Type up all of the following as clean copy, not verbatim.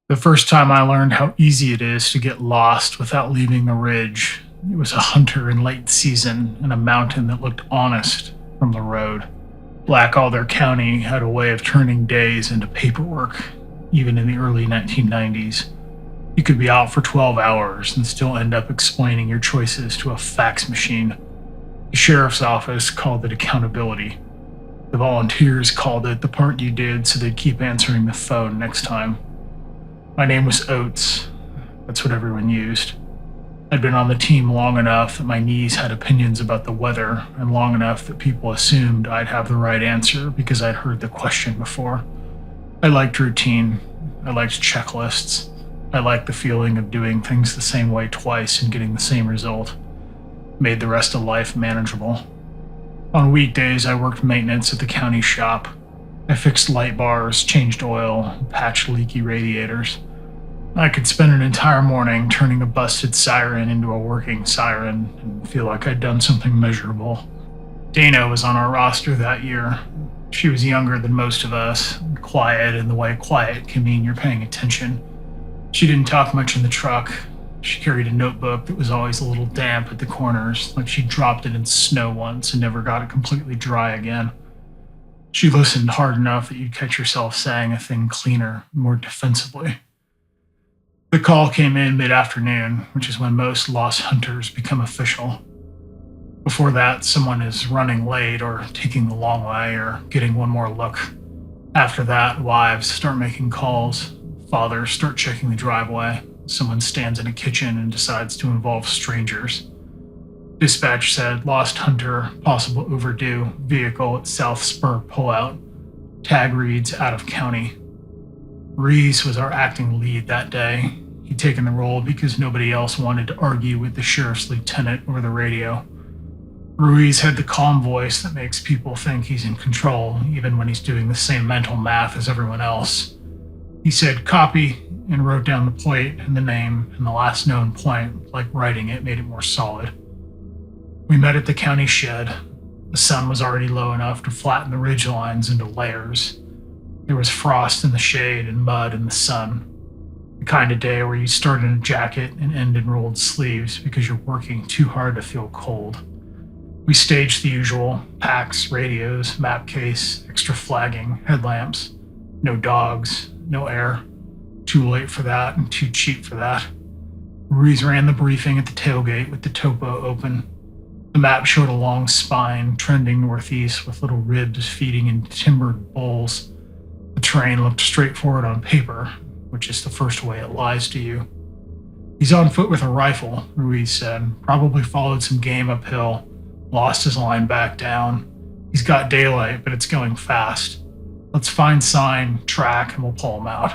The first time I learned how easy it is to get lost without leaving the ridge, it was a hunter in late season in a mountain that looked honest from the road. Black Alder County had a way of turning days into paperwork, even in the early 1990s. You could be out for 12 hours and still end up explaining your choices to a fax machine. The sheriff's office called it accountability. The volunteers called it the part you did so they'd keep answering the phone next time. My name was Oates. That's what everyone used. I'd been on the team long enough that my knees had opinions about the weather, and long enough that people assumed I'd have the right answer because I'd heard the question before. I liked routine. I liked checklists. I liked the feeling of doing things the same way twice and getting the same result. Made the rest of life manageable. On weekdays, I worked maintenance at the county shop. I fixed light bars, changed oil, patched leaky radiators. I could spend an entire morning turning a busted siren into a working siren and feel like I'd done something measurable. Dana was on our roster that year. She was younger than most of us, quiet in the way quiet can mean you're paying attention. She didn't talk much in the truck. She carried a notebook that was always a little damp at the corners, like she dropped it in snow once and never got it completely dry again. She listened hard enough that you'd catch yourself saying a thing cleaner, more defensively. The call came in mid-afternoon, which is when most lost hunters become official. Before that, someone is running late or taking the long way or getting one more look. After that, wives start making calls. Fathers start checking the driveway. Someone stands in a kitchen and decides to involve strangers. Dispatch said, lost hunter, possible overdue, vehicle at South Spur pullout. Tag reads out of county. Reese was our acting lead that day. He'd taken the role because nobody else wanted to argue with the sheriff's lieutenant over the radio. Ruiz had the calm voice that makes people think he's in control, even when he's doing the same mental math as everyone else. He said copy and wrote down the plate and the name and the last known point, like writing it made it more solid. We met at the county shed. The sun was already low enough to flatten the ridge lines into layers. There was frost in the shade and mud in the sun. The kind of day where you start in a jacket and end in rolled sleeves because you're working too hard to feel cold. We staged the usual: packs, radios, map case, extra flagging, headlamps. No dogs, no air. Too late for that and too cheap for that. Ruiz ran the briefing at the tailgate with the topo open. The map showed a long spine trending northeast with little ribs feeding into timbered bowls. The terrain looked straightforward on paper, which is the first way it lies to you. He's on foot with a rifle, Ruiz said. Probably followed some game uphill, lost his line back down. He's got daylight, but it's going fast. Let's find sign, track, and we'll pull him out.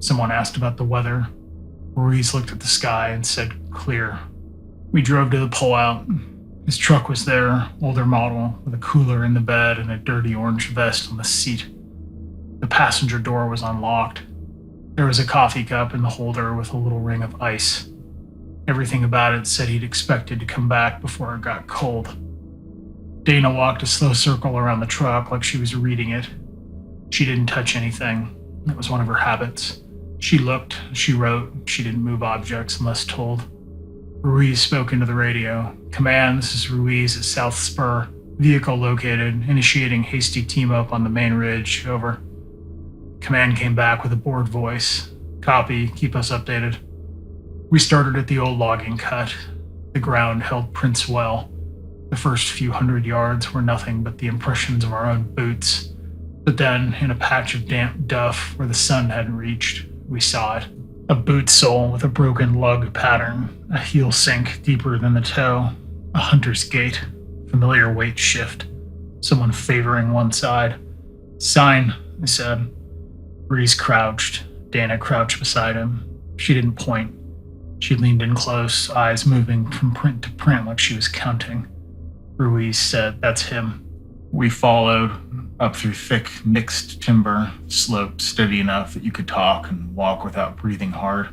Someone asked about the weather. Ruiz looked at the sky and said, clear. We drove to the pullout. His truck was there, older model, with a cooler in the bed and a dirty orange vest on the seat. The passenger door was unlocked. There was a coffee cup in the holder with a little ring of ice. Everything about it said he'd expected to come back before it got cold. Dana walked a slow circle around the truck like she was reading it. She didn't touch anything. It was one of her habits. She looked, she wrote, she didn't move objects unless told. Ruiz spoke into the radio. Command, this is Ruiz at South Spur. Vehicle located, initiating hasty team-up on the main ridge, over. Command came back with a bored voice. Copy, keep us updated. We started at the old logging cut. The ground held prints well. The first few 100 yards were nothing but the impressions of our own boots. But then, in a patch of damp duff where the sun hadn't reached, we saw it. A boot sole with a broken lug pattern, a heel sink deeper than the toe, a hunter's gait, familiar weight shift, someone favoring one side. Sign, I said. Reese crouched. Dana crouched beside him. She didn't point. She leaned in close, eyes moving from print to print like she was counting. Ruiz said, that's him. We followed, up through thick, mixed timber, sloped steady enough that you could talk and walk without breathing hard.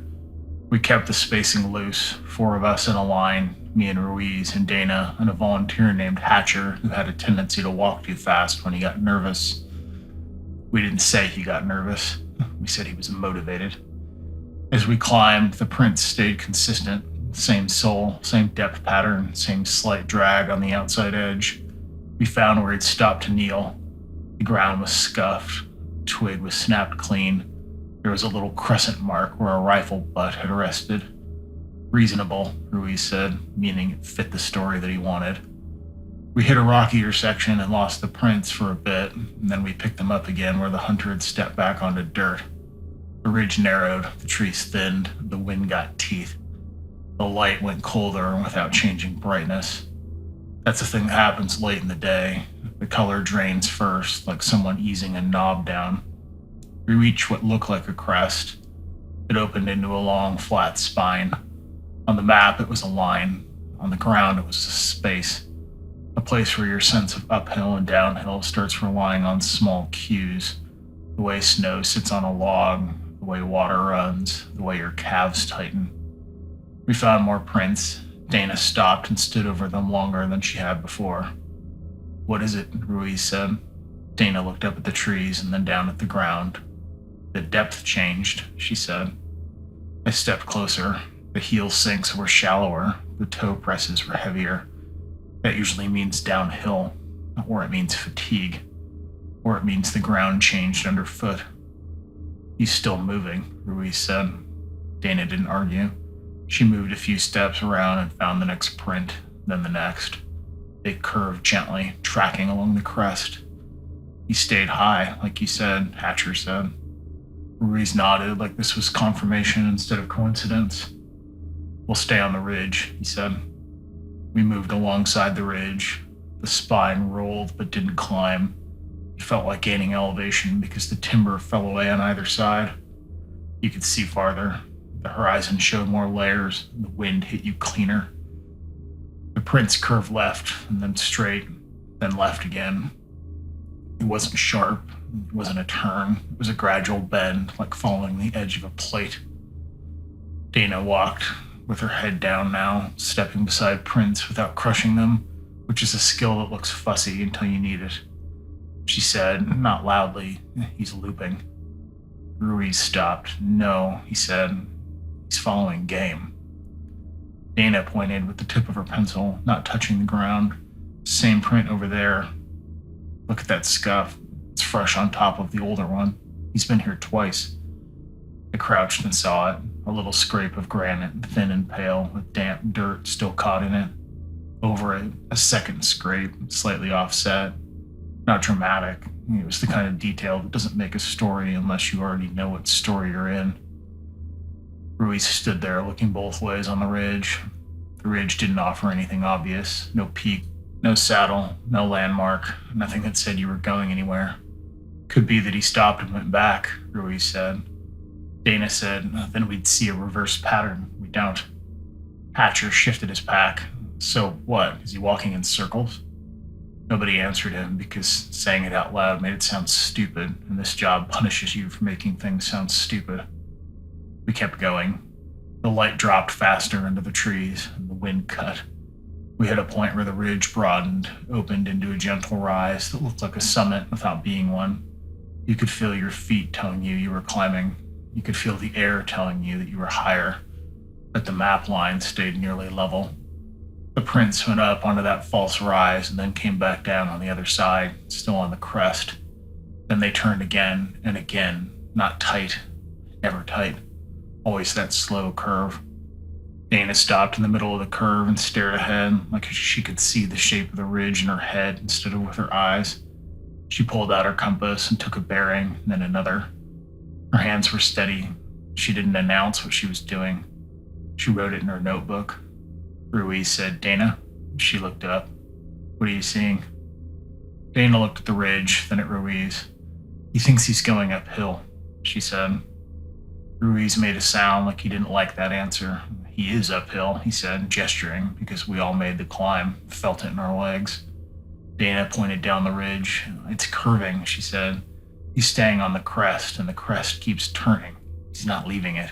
We kept the spacing loose, 4 of us in a line, me and Ruiz and Dana, and a volunteer named Hatcher who had a tendency to walk too fast when he got nervous. We didn't say he got nervous. We said he was motivated. As we climbed, the prints stayed consistent. Same sole, same depth pattern, same slight drag on the outside edge. We found where he'd stopped to kneel. The ground was scuffed. A twig was snapped clean. There was a little crescent mark where a rifle butt had rested. Reasonable, Ruiz said, meaning it fit the story that he wanted. We hit a rockier section and lost the prints for a bit, and then we picked them up again where the hunter had stepped back onto dirt. The ridge narrowed, the trees thinned, the wind got teeth. The light went colder without changing brightness. That's the thing that happens late in the day. The color drains first, like someone easing a knob down. We reached what looked like a crest. It opened into a long, flat spine. On the map, it was a line. On the ground, it was a space. A place where your sense of uphill and downhill starts relying on small cues. The way snow sits on a log, the way water runs, the way your calves tighten. We found more prints. Dana stopped and stood over them longer than she had before. "What is it?" Ruiz said. Dana looked up at the trees and then down at the ground. "The depth changed," she said. I stepped closer. The heel sinks were shallower. The toe presses were heavier. That usually means downhill, or it means fatigue, or it means the ground changed underfoot. "He's still moving," Ruiz said. Dana didn't argue. She moved a few steps around and found the next print, then the next. They curved gently, tracking along the crest. "He stayed high, like you said," Hatcher said. Ruiz nodded like this was confirmation instead of coincidence. "We'll stay on the ridge," he said. We moved alongside the ridge. The spine rolled but didn't climb. It felt like gaining elevation because the timber fell away on either side. You could see farther. The horizon showed more layers, and the wind hit you cleaner. The prints curved left, and then straight, then left again. It wasn't sharp. It wasn't a turn. It was a gradual bend, like following the edge of a plate. Dana walked, with her head down now, stepping beside prints without crushing them, which is a skill that looks fussy until you need it. She said, not loudly, "He's looping." Ruiz stopped. "No," he said. "He's following game." Dana pointed with the tip of her pencil, not touching the ground. "Same print over there. Look at that scuff. It's fresh on top of the older one. He's been here twice." I crouched and saw it, a little scrape of granite, thin and pale, with damp dirt still caught in it. Over it, a second scrape, slightly offset. Not dramatic. It was the kind of detail that doesn't make a story unless you already know what story you're in. Ruiz stood there looking both ways on the ridge. The ridge didn't offer anything obvious. No peak, no saddle, no landmark, nothing that said you were going anywhere. "Could be that he stopped and went back," Ruiz said. Dana said, "Then we'd see a reverse pattern. We don't." Hatcher shifted his pack. "So what? Is he walking in circles?" Nobody answered him because saying it out loud made it sound stupid, and this job punishes you for making things sound stupid. We kept going. The light dropped faster into the trees, and the wind cut. We hit a point where the ridge broadened, opened into a gentle rise that looked like a summit without being one. You could feel your feet telling you were climbing. You could feel the air telling you that you were higher, but the map line stayed nearly level. The prints went up onto that false rise and then came back down on the other side, still on the crest. Then they turned again and again, not tight, never tight, always that slow curve. Dana stopped in the middle of the curve and stared ahead, like she could see the shape of the ridge in her head instead of with her eyes. She pulled out her compass and took a bearing, then another. Her hands were steady. She didn't announce what she was doing. She wrote it in her notebook. Ruiz said, "Dana?" She looked up. "What are you seeing?" Dana looked at the ridge, then at Ruiz. "He thinks he's going uphill," she said. Ruiz made a sound like he didn't like that answer. "He is uphill," he said, gesturing, because we all made the climb, felt it in our legs. Dana pointed down the ridge. "It's curving," she said. "He's staying on the crest, and the crest keeps turning. He's not leaving it."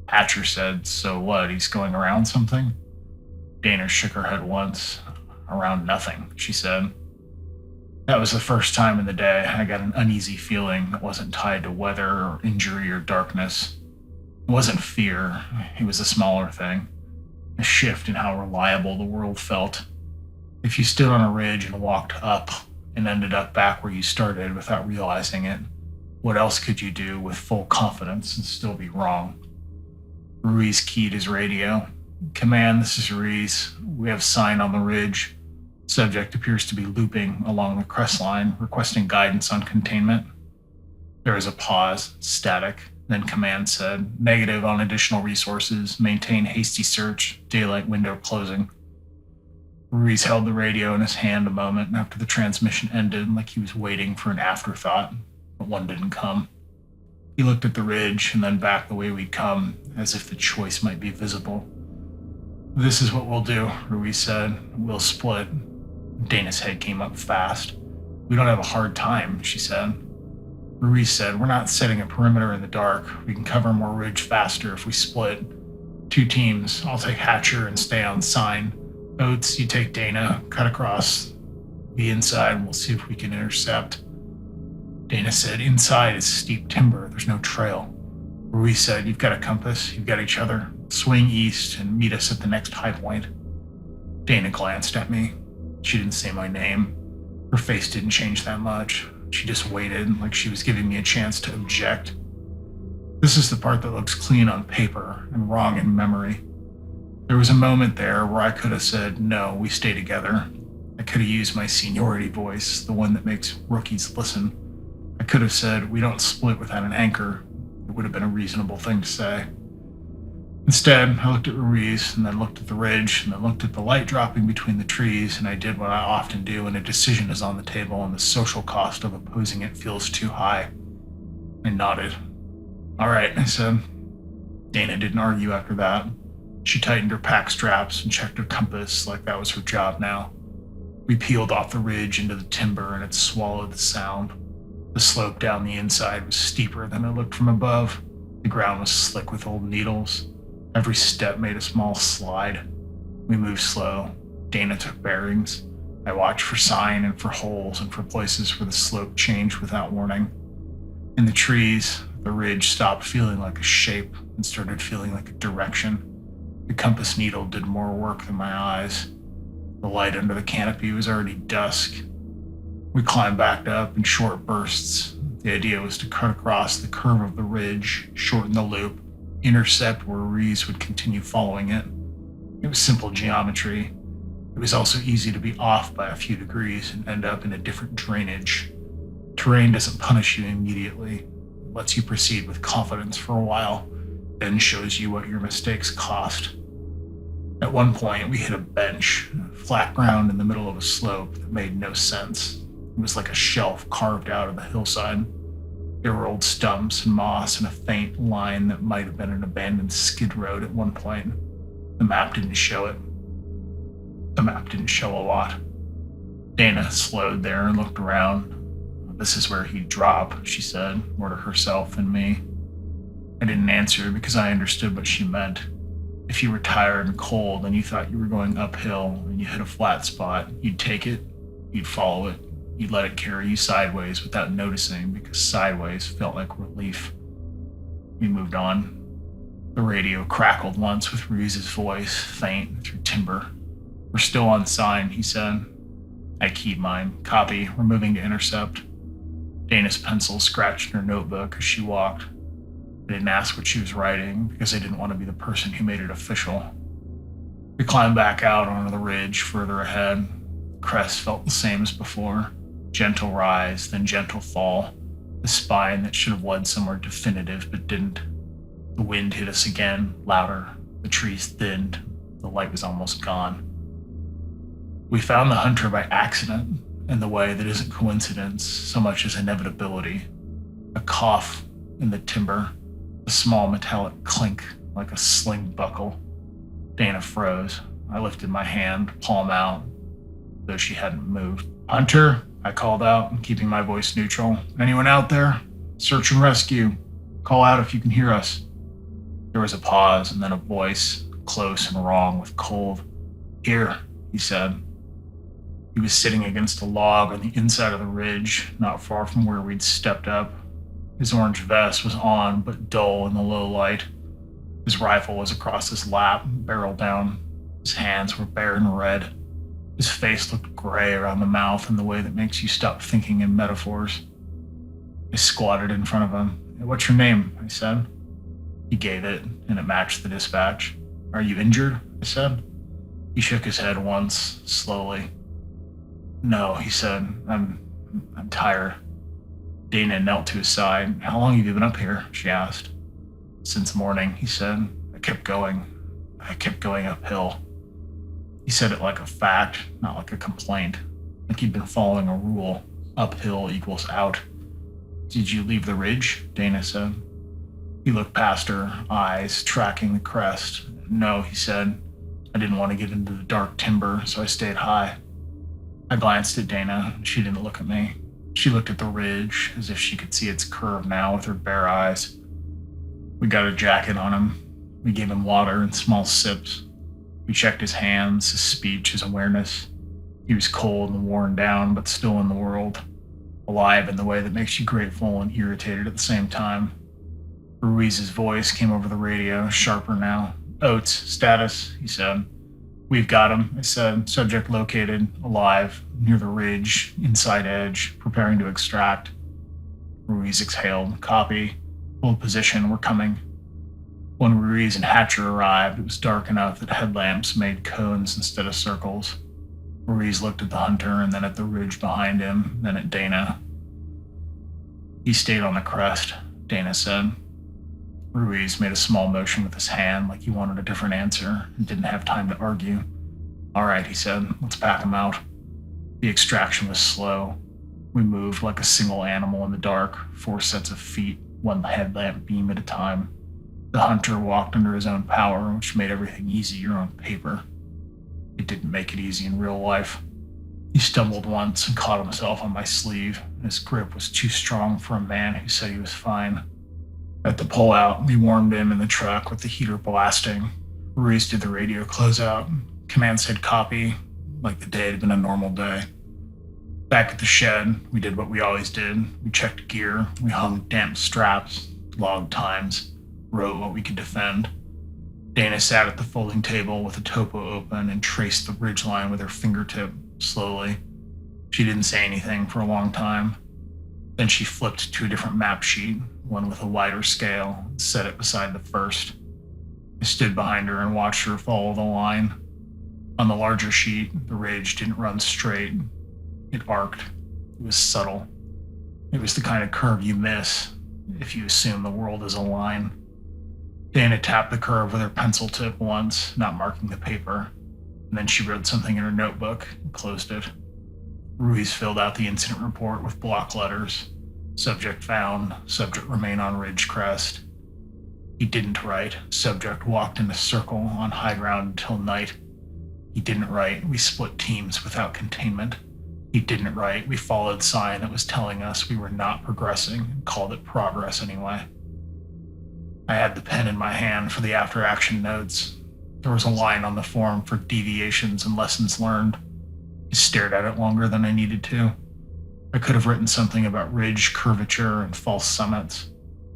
Hatcher said, "So what, he's going around something?" Dana shook her head once. "Around nothing," she said. That was the first time in the day I got an uneasy feeling that wasn't tied to weather or injury or darkness. It wasn't fear, it was a smaller thing. A shift in how reliable the world felt. If you stood on a ridge and walked up and ended up back where you started without realizing it, what else could you do with full confidence and still be wrong? Ruiz keyed his radio. Command, this is Ruiz. We have sign on the ridge. Subject appears to be looping along the crest line, requesting guidance on containment. There was a pause, static. Then Command said, negative on additional resources. Maintain hasty search. Daylight window closing. Ruiz held the radio in his hand a moment after the transmission ended, like he was waiting for an afterthought, but one didn't come. He looked at the ridge and then back the way we'd come, as if the choice might be visible. This is what we'll do, Ruiz said. We'll split. Dana's head came up fast. We don't have a hard time, she said. Ruiz said, we're not setting a perimeter in the dark. We can cover more ridge faster if we split. 2 teams. I'll take Hatcher and stay on sign. Oates, you take Dana, cut across the inside, and we'll see if we can intercept. Dana said, inside is steep timber. There's no trail. Ruiz said, you've got a compass. You've got each other. Swing east and meet us at the next high point. Dana glanced at me. She didn't say my name. Her face didn't change that much. She just waited, like she was giving me a chance to object. This is the part that looks clean on paper and wrong in memory. There was a moment there where I could have said, no, we stay together. I could have used my seniority voice, the one that makes rookies listen. I could have said, we don't split without an anchor. It would have been a reasonable thing to say. Instead, I looked at Ruiz and then looked at the ridge and then looked at the light dropping between the trees, and I did what I often do when a decision is on the table and the social cost of opposing it feels too high. I nodded. All right, I said. Dana didn't argue after that. She tightened her pack straps and checked her compass like that was her job now. We peeled off the ridge into the timber and it swallowed the sound. The slope down the inside was steeper than it looked from above. The ground was slick with old needles. Every step made a small slide. We moved slow. Dana took bearings. I watched for sign and for holes and for places where the slope changed without warning. In the trees, the ridge stopped feeling like a shape and started feeling like a direction. The compass needle did more work than my eyes. The light under the canopy was already dusk. We climbed back up in short bursts. The idea was to cut across the curve of the ridge, shorten the loop, intercept where Ruiz would continue following it. It was simple geometry. It was also easy to be off by a few degrees and end up in a different drainage. Terrain doesn't punish you immediately. It lets you proceed with confidence for a while, then shows you what your mistakes cost. At one point, we hit a bench, flat ground in the middle of a slope that made no sense. It was like a shelf carved out of the hillside. There were old stumps and moss and a faint line that might have been an abandoned skid road at one point. The map didn't show it. The map didn't show a lot. Dana slowed there and looked around. This is where he'd drop, she said, more to herself than me. I didn't answer because I understood what she meant. If you were tired and cold and you thought you were going uphill and you hit a flat spot, you'd take it, you'd follow it, you'd let it carry you sideways without noticing because sideways felt like relief. We moved on. The radio crackled once with Ruiz's voice, faint through timber. We're still on sign, he said. I keyed mine. Copy, we're moving to intercept. Dana's pencil scratched in her notebook as she walked. I didn't ask what she was writing because I didn't want to be the person who made it official. We climbed back out onto the ridge further ahead. The crest felt the same as before. Gentle rise, then gentle fall. The spine that should have led somewhere definitive but didn't. The wind hit us again, louder. The trees thinned. The light was almost gone. We found the hunter by accident, in the way that isn't coincidence so much as inevitability. A cough in the timber, a small metallic clink like a sling buckle. Dana froze. I lifted my hand, palm out, though she hadn't moved. Hunter, I called out, keeping my voice neutral. Anyone out there? Search and rescue. Call out if you can hear us. There was a pause and then a voice, close and wrong with cold. Here, he said. He was sitting against a log on the inside of the ridge, not far from where we'd stepped up. His orange vest was on, but dull in the low light. His rifle was across his lap, barrel down. His hands were bare and red. His face looked gray around the mouth in the way that makes you stop thinking in metaphors. I squatted in front of him. "Hey, what's your name?" I said. He gave it, and it matched the dispatch. "Are you injured?" I said. He shook his head once, slowly. "No," he said. I'm tired." Dana knelt to his side. "How long have you been up here?" she asked. "Since morning," he said. I kept going uphill." He said it like a fact, not like a complaint, like he'd been following a rule. Uphill equals out. "Did you leave the ridge?" Dana said. He looked past her, eyes tracking the crest. "No," he said. "I didn't want to get into the dark timber, so I stayed high." I glanced at Dana. She didn't look at me. She looked at the ridge, as if she could see its curve now with her bare eyes. We got a jacket on him. We gave him water in small sips. We checked his hands, his speech, his awareness. He was cold and worn down, but still in the world. Alive in the way that makes you grateful and irritated at the same time. Ruiz's voice came over the radio, sharper now. "Oates, status," he said. "We've got him," I said. "Subject located, alive, near the ridge, inside edge, preparing to extract." Ruiz exhaled. "Copy. Hold position, we're coming." When Ruiz and Hatcher arrived, it was dark enough that headlamps made cones instead of circles. Ruiz looked at the hunter and then at the ridge behind him, then at Dana. "He stayed on the crest," Dana said. Ruiz made a small motion with his hand like he wanted a different answer and didn't have time to argue. "All right," he said. "Let's pack him out." The extraction was slow. We moved like a single animal in the dark, 4 sets of feet, one headlamp beam at a time. The hunter walked under his own power, which made everything easier on paper. It didn't make it easy in real life. He stumbled once and caught himself on my sleeve. His grip was too strong for a man who said he was fine. At the pullout, we warmed him in the truck with the heater blasting. Ruiz did the radio closeout. Command said copy, like the day had been a normal day. Back at the shed, we did what we always did. We checked gear, we hung damp straps, logged times, wrote what we could defend. Dana sat at the folding table with the topo open and traced the ridgeline with her fingertip, slowly. She didn't say anything for a long time. Then she flipped to a different map sheet, one with a wider scale, and set it beside the first. I stood behind her and watched her follow the line. On the larger sheet, the ridge didn't run straight. It arced. It was subtle. It was the kind of curve you miss if you assume the world is a line. Dana tapped the curve with her pencil tip once, not marking the paper, and then she wrote something in her notebook and closed it. Ruiz filled out the incident report with block letters. Subject found, subject remain on ridge crest. He didn't write, subject walked in a circle on high ground until night. He didn't write, we split teams without containment. He didn't write, we followed sign that was telling us we were not progressing and called it progress anyway. I had the pen in my hand for the after-action notes. There was a line on the form for deviations and lessons learned. I stared at it longer than I needed to. I could have written something about ridge curvature and false summits.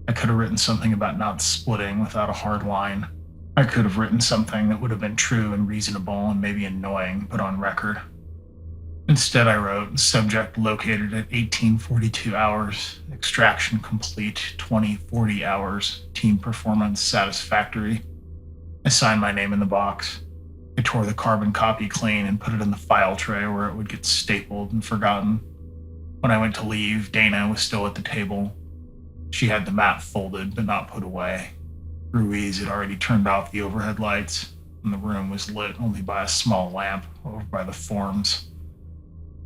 I could have written something about not splitting without a hard line. I could have written something that would have been true and reasonable and maybe annoying, but on record. Instead, I wrote, subject located at 1842 hours, extraction complete 2040 hours, team performance satisfactory. I signed my name in the box. I tore the carbon copy clean and put it in the file tray where it would get stapled and forgotten. When I went to leave, Dana was still at the table. She had the map folded but not put away. Ruiz had already turned off the overhead lights, and the room was lit only by a small lamp over by the forms.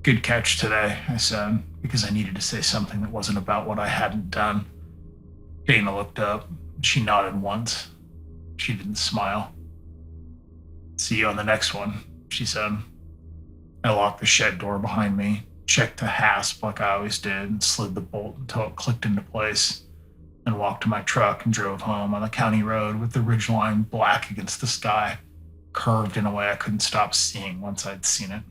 "Good catch today," I said, because I needed to say something that wasn't about what I hadn't done. Dana looked up. She nodded once. She didn't smile. "See you on the next one," she said. I locked the shed door behind me, checked the hasp like I always did, and slid the bolt until it clicked into place, then walked to my truck and drove home on the county road with the ridgeline black against the sky, curved in a way I couldn't stop seeing once I'd seen it.